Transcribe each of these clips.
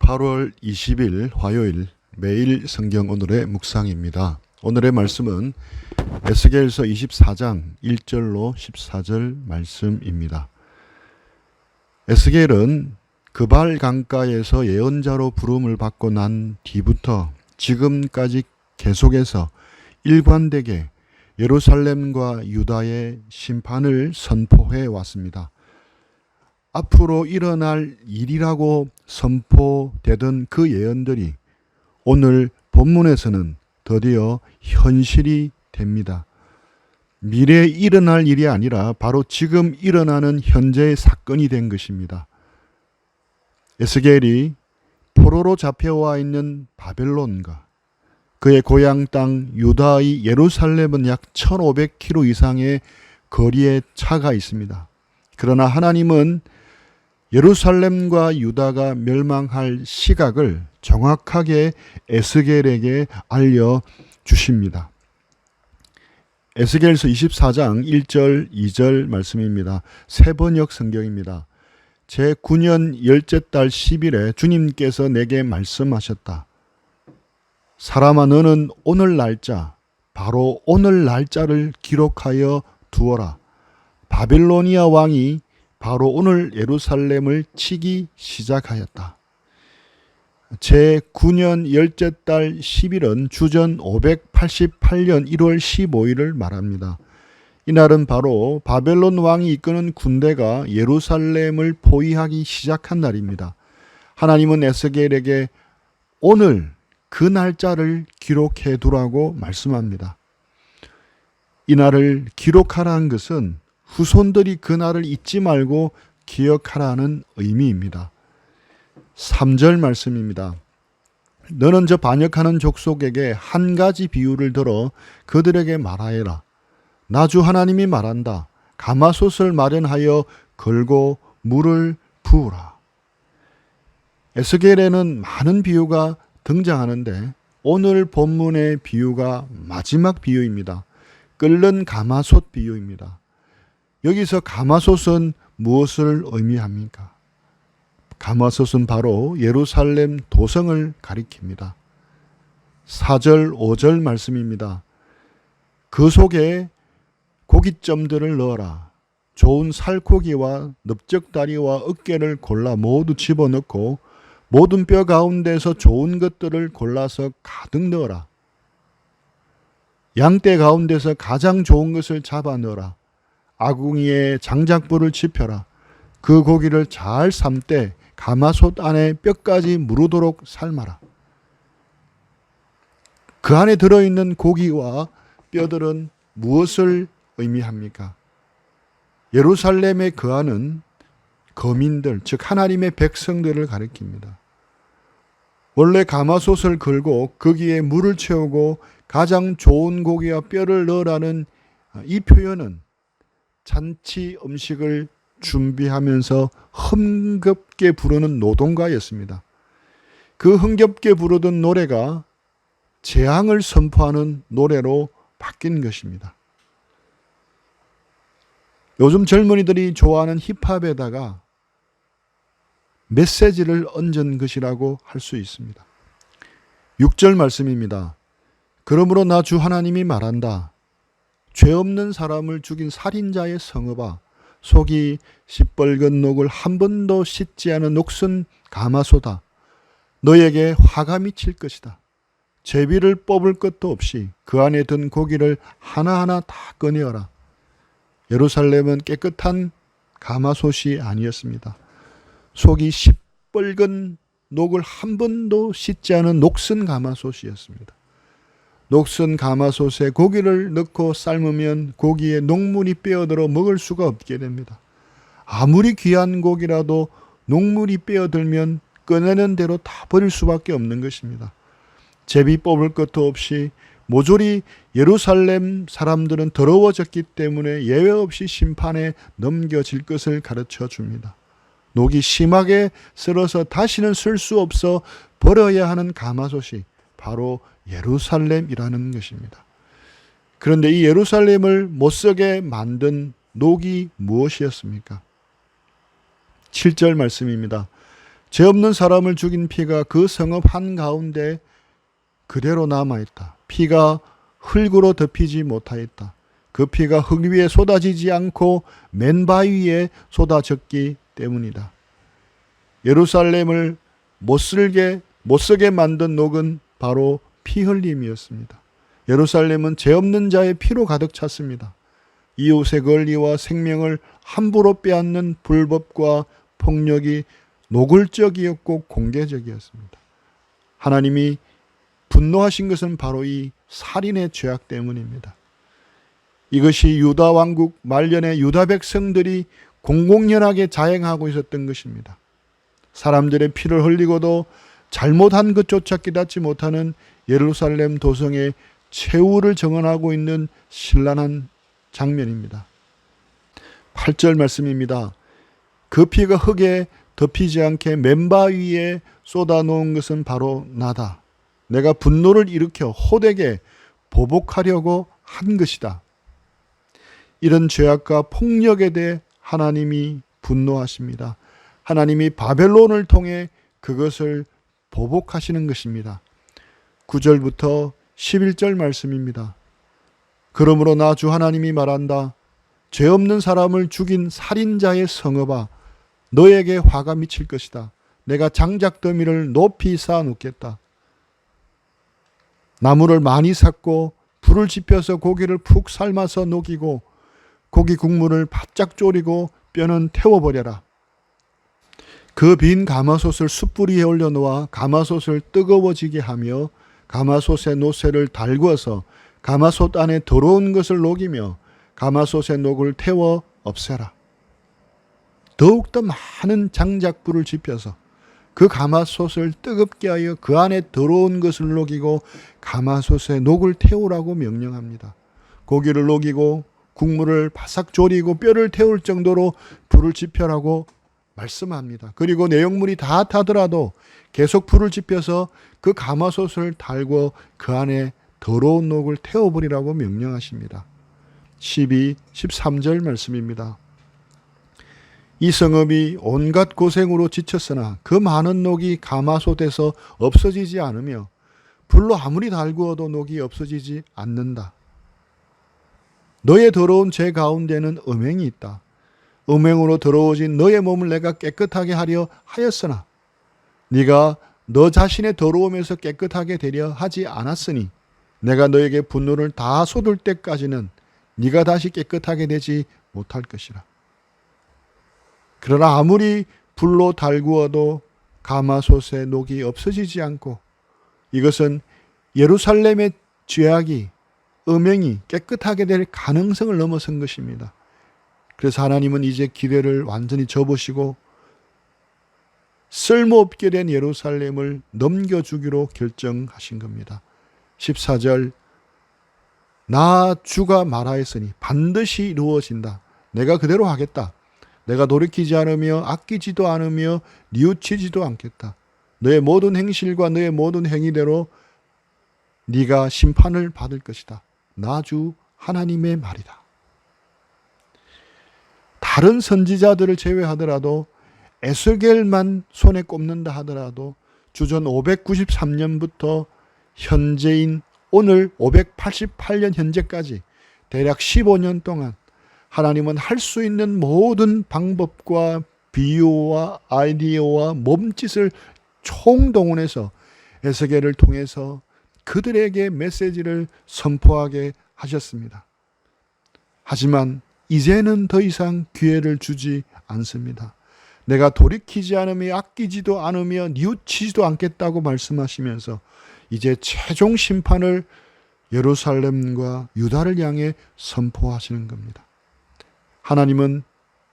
8월 20일 화요일 매일 성경 오늘의 묵상입니다. 오늘의 말씀은 에스겔서 24장 1절로 14절 말씀입니다. 에스겔은 그발 강가에서 예언자로 부름을 받고 난 뒤부터 지금까지 계속해서 일관되게 예루살렘과 유다의 심판을 선포해 왔습니다. 앞으로 일어날 일이라고 선포되던 그 예언들이 오늘 본문에서는 드디어 현실이 됩니다. 미래에 일어날 일이 아니라 바로 지금 일어나는 현재의 사건이 된 것입니다. 에스겔이 포로로 잡혀와 있는 바벨론과 그의 고향 땅 유다의 예루살렘은 약 1500km 이상의 거리에 차가 있습니다. 그러나 하나님은 예루살렘과 유다가 멸망할 시각을 정확하게 에스겔에게 알려주십니다. 에스겔서 24장 1절 2절 말씀입니다. 세번역 성경입니다. 제9년 열째 달 10일에 주님께서 내게 말씀하셨다. 사람아, 너는 오늘 날짜, 바로 오늘 날짜를 기록하여 두어라. 바빌로니아 왕이 바로 오늘 예루살렘을 치기 시작하였다. 제9년 열째 달 10일은 주전 588년 1월 15일을 말합니다. 이날은 바로 바벨론 왕이 이끄는 군대가 예루살렘을 포위하기 시작한 날입니다. 하나님은 에스겔에게 오늘 그 날짜를 기록해 두라고 말씀합니다. 이 날을 기록하라는 것은 후손들이 그 날을 잊지 말고 기억하라는 의미입니다. 3절 말씀입니다. 너는 저 반역하는 족속에게 한 가지 비유를 들어 그들에게 말하여라. 나 주 하나님이 말한다. 가마솥을 마련하여 걸고 물을 부으라. 에스겔에는 많은 비유가 등장하는데 오늘 본문의 비유가 마지막 비유입니다. 끓는 가마솥 비유입니다. 여기서 가마솥은 무엇을 의미합니까? 가마솥은 바로 예루살렘 도성을 가리킵니다. 4절 5절 말씀입니다. 그 속에 고깃점들을 넣어라. 좋은 살코기와 넓적다리와 으깨를 골라 모두 집어넣고 모든 뼈 가운데서 좋은 것들을 골라서 가득 넣어라. 양떼 가운데서 가장 좋은 것을 잡아 넣어라. 아궁이에 장작불을 지펴라. 그 고기를 잘 삶되 가마솥 안에 뼈까지 무르도록 삶아라. 그 안에 들어있는 고기와 뼈들은 무엇을 의미합니까? 예루살렘에 거하는 거민들, 즉 하나님의 백성들을 가리킵니다. 원래 가마솥을 걸고 거기에 물을 채우고 가장 좋은 고기와 뼈를 넣으라는 이 표현은 잔치 음식을 준비하면서 흥겹게 부르는 노동가였습니다. 그 흥겹게 부르던 노래가 재앙을 선포하는 노래로 바뀐 것입니다. 요즘 젊은이들이 좋아하는 힙합에다가 메시지를 얹은 것이라고 할 수 있습니다. 6절 말씀입니다. 그러므로 나 주 하나님이 말한다. 죄 없는 사람을 죽인 살인자의 성읍아, 속이 시뻘건 녹을 한 번도 씻지 않은 녹슨 가마솥아, 너에게 화가 미칠 것이다. 제비를 뽑을 것도 없이 그 안에 든 고기를 하나하나 다 꺼내어라. 예루살렘은 깨끗한 가마솥이 아니었습니다. 속이 시뻘건 녹을 한 번도 씻지 않은 녹슨 가마솥이었습니다. 녹슨 가마솥에 고기를 넣고 삶으면 고기에 녹물이 빼어들어 먹을 수가 없게 됩니다. 아무리 귀한 고기라도 녹물이 빼어들면 꺼내는 대로 다 버릴 수밖에 없는 것입니다. 제비 뽑을 것도 없이 모조리 예루살렘 사람들은 더러워졌기 때문에 예외 없이 심판에 넘겨질 것을 가르쳐 줍니다. 녹이 심하게 썰어서 다시는 쓸 수 없어 버려야 하는 가마솥이 바로 예루살렘이라는 것입니다. 그런데 이 예루살렘을 못쓰게 만든 녹이 무엇이었습니까? 7절 말씀입니다. 죄 없는 사람을 죽인 피가 그 성읍 한가운데 그대로 남아있다. 피가 흙으로 덮이지 못하였다. 그 피가 흙 위에 쏟아지지 않고 맨바위 위에 쏟아졌기 때문이다. 예루살렘을 못쓰게 만든 녹은 바로 피 흘림이었습니다. 예루살렘은 죄 없는 자의 피로 가득 찼습니다. 이웃의 권리와 생명을 함부로 빼앗는 불법과 폭력이 노골적이었고 공개적이었습니다. 하나님이 분노하신 것은 바로 이 살인의 죄악 때문입니다. 이것이 유다 왕국 말년에 유다 백성들이 공공연하게 자행하고 있었던 것입니다. 사람들의 피를 흘리고도 잘못한 것조차 깨닫지 못하는 예루살렘 도성의 최후를 정언하고 있는 신랄한 장면입니다. 8절 말씀입니다. 그 피가 흙에 덮이지 않게 맨바 위에 쏟아놓은 것은 바로 나다. 내가 분노를 일으켜 호되게 보복하려고 한 것이다. 이런 죄악과 폭력에 대해 하나님이 분노하십니다. 하나님이 바벨론을 통해 그것을 보복하시는 것입니다. 9절부터 11절 말씀입니다. 그러므로 나 주 하나님이 말한다. 죄 없는 사람을 죽인 살인자의 성읍아, 너에게 화가 미칠 것이다. 내가 장작더미를 높이 쌓아 놓겠다. 나무를 많이 샀고 불을 지펴서 고기를 푹 삶아서 녹이고 고기 국물을 바짝 졸이고 뼈는 태워버려라. 그 빈 가마솥을 숯불 위에 올려놓아 가마솥을 뜨거워지게 하며 가마솥의 노새를 달구어서 가마솥 안에 더러운 것을 녹이며 가마솥의 녹을 태워 없애라. 더욱더 많은 장작불을 지펴서 그 가마솥을 뜨겁게 하여 그 안에 더러운 것을 녹이고 가마솥의 녹을 태우라고 명령합니다. 고기를 녹이고 국물을 바싹 졸이고 뼈를 태울 정도로 불을 지펴라고 말씀합니다. 그리고 내용물이 다 타더라도 계속 불을 지펴서 그 가마솥을 달고 그 안에 더러운 녹을 태워버리라고 명령하십니다. 12, 13절 말씀입니다. 이 성읍이 온갖 고생으로 지쳤으나 그 많은 녹이 가마솥에서 없어지지 않으며 불로 아무리 달구어도 녹이 없어지지 않는다. 너의 더러운 죄 가운데는 음행이 있다. 음행으로 더러워진 너의 몸을 내가 깨끗하게 하려 하였으나 네가 너 자신의 더러움에서 깨끗하게 되려 하지 않았으니 내가 너에게 분노를 다 쏟을 때까지는 네가 다시 깨끗하게 되지 못할 것이라. 그러나 아무리 불로 달구어도 가마솥의 녹이 없어지지 않고 이것은 예루살렘의 죄악이 음행이 깨끗하게 될 가능성을 넘어선 것입니다. 그래서 하나님은 이제 기회를 완전히 접으시고 쓸모없게 된 예루살렘을 넘겨주기로 결정하신 겁니다. 14절 나 주가 말하였으니 반드시 이루어진다. 내가 그대로 하겠다. 내가 돌이키지 않으며 아끼지도 않으며 뉘우치지도 않겠다. 너의 모든 행실과 너의 모든 행위대로 네가 심판을 받을 것이다. 나 주 하나님의 말이다. 다른 선지자들을 제외하더라도 에스겔만 손에 꼽는다 하더라도 주전 593년부터 현재인 오늘 588년 현재까지 대략 15년 동안 하나님은 할 수 있는 모든 방법과 비유와 아이디어와 몸짓을 총동원해서 에스겔을 통해서 그들에게 메시지를 선포하게 하셨습니다. 하지만 이제는 더 이상 기회를 주지 않습니다. 내가 돌이키지 않으며 아끼지도 않으며 뉘우치지도 않겠다고 말씀하시면서 이제 최종 심판을 예루살렘과 유다를 향해 선포하시는 겁니다. 하나님은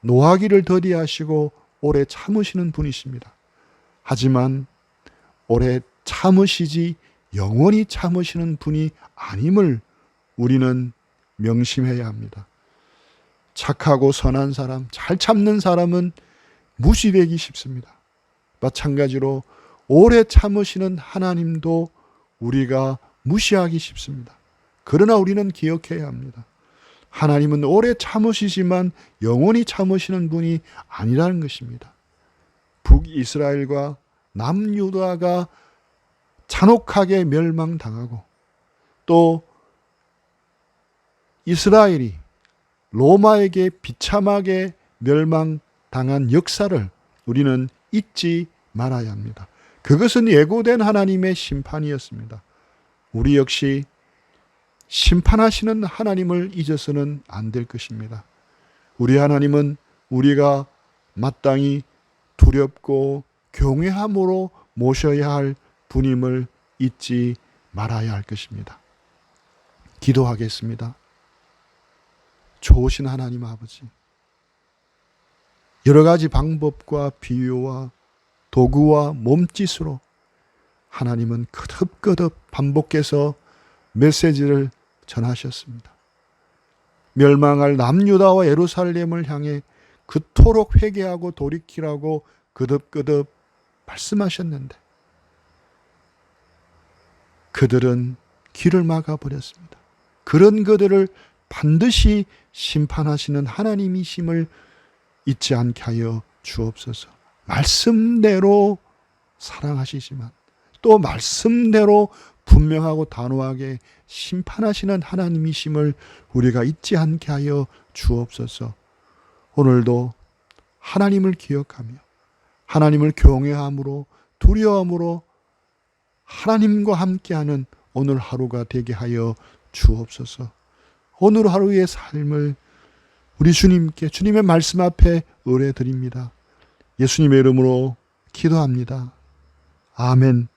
노하기를 더디하시고 오래 참으시는 분이십니다. 하지만 오래 참으시지 영원히 참으시는 분이 아님을 우리는 명심해야 합니다. 착하고 선한 사람, 잘 참는 사람은 무시되기 쉽습니다. 마찬가지로 오래 참으시는 하나님도 우리가 무시하기 쉽습니다. 그러나 우리는 기억해야 합니다. 하나님은 오래 참으시지만 영원히 참으시는 분이 아니라는 것입니다. 북이스라엘과 남유다가 잔혹하게 멸망당하고 또 이스라엘이 로마에게 비참하게 멸망당한 역사를 우리는 잊지 말아야 합니다. 그것은 예고된 하나님의 심판이었습니다. 우리 역시 심판하시는 하나님을 잊어서는 안 될 것입니다. 우리 하나님은 우리가 마땅히 두렵고 경외함으로 모셔야 할 분임을 잊지 말아야 할 것입니다. 기도하겠습니다. 좋으신 하나님 아버지, 여러 가지 방법과 비유와 도구와 몸짓으로 하나님은 거듭거듭 반복해서 메시지를 전하셨습니다. 멸망할 남유다와 예루살렘을 향해 그토록 회개하고 돌이키라고 거듭거듭 말씀하셨는데 그들은 길을 막아버렸습니다. 그런 그들을 반드시 심판하시는 하나님이심을 잊지 않게 하여 주옵소서. 말씀대로 사랑하시지만 또 말씀대로 분명하고 단호하게 심판하시는 하나님이심을 우리가 잊지 않게 하여 주옵소서. 오늘도 하나님을 기억하며 하나님을 경외함으로 두려움으로 하나님과 함께하는 오늘 하루가 되게 하여 주옵소서. 오늘 하루의 삶을 우리 주님께 주님의 말씀 앞에 의뢰드립니다. 예수님의 이름으로 기도합니다. 아멘.